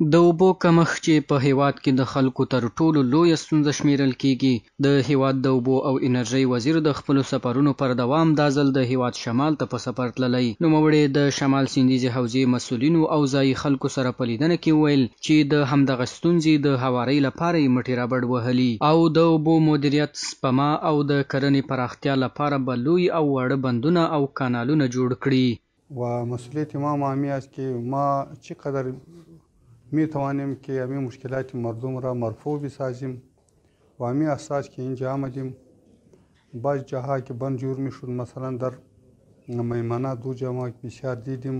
د اوبو کمښت چې په هیواد کې د خلکو تر ټولو لویه ستونزه شمیرل کیږي. د هیواد د اوبو او انرژۍ وزیر د خپلو سفرونو پر دوام دا ځل د هیواد شمال ته په سفر تللی. نوموړي د شمال سیندیزې حوزې مسؤلینو او ځایي خلکو سره په لیدنه کې وویل چې د همدغه ستونزې د هوارۍ لپاره یې مټې رابډ وهلي او د اوبو مدیریت، سپما او د کرنې پراختیا لپاره به لوی او واړه بندونه او کانالونه جوړ کړي. و مسئولیت ما معمی است که ما چقدر می توانیم که همین مشکلات مردم را مرفوع بسازیم و همین اساس که اینجا آمدیم. بعض جاها که بند جور می شد، مثلا در میمنه 2 جا بسیار دیدیم،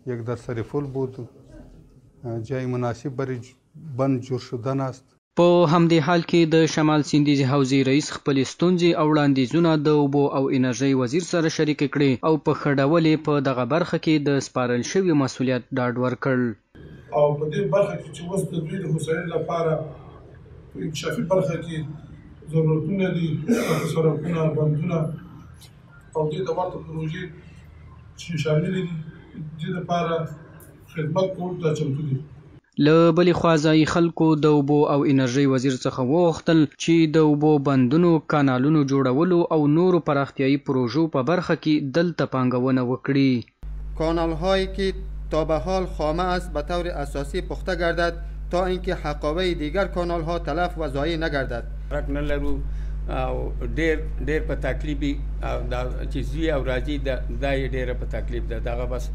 یک در سرفول بود، جای مناسب برای بند جور شدن است. په همدې حال کې د شمال سیندیزې حوزې رئیس خپلې ستونزې او وړاندیزونه د اوبو او انرژۍ وزیر سره شریک کړي او په ښه ډول یې په دغه برخه کې د سپارل شوي مسؤلیت ډاډ ورکړ. او په دې برخه کې چې اوس د دوی د هوساینې لپاره په انکشافي برخه کې ضرورتونه دي، سړکونه، بندونه او دې ته ورته پروژې چې شاملې دي، دې لپاره خدمت کولو ته چمتو دي. له بلې خوا ځایي خلکو د اوبو او انرژۍ وزیر څخه وغوښتل چې د اوبو بندونو، کانالونو جوړولو او نورو پراختیایي پروژو په برخه کې دلته پانګونه وکړي. کانال‌هایی که تا به حال خامه است به طور اساسی پخته گردد تا اینکه حقابه دیگر کانال ها تلف و ضایع نگردد. رک نلرو او ډیر په تکلیفي او دا چې زی او راځي دا ډیر په تکلیف ده. دغه بس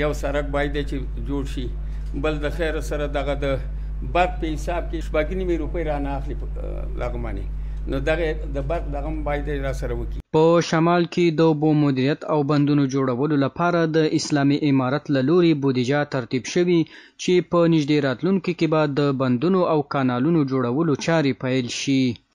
یو سړک باید چې جوړ شي، بل د خیر سره دغه د برق په حساب کې 2.5 روپۍ رانه اخلي لغماني، نو دغه د برق دغه باید را سره وکړي. په شمال کې د اوبو مدیریت او بندونو جوړولو لپاره د اسلامي امارت له لوري بودیجه ترتیب شوي چې په نږدې راتلونکي کې به د بندونو او کانالونو جوړولو چارې پیل شي.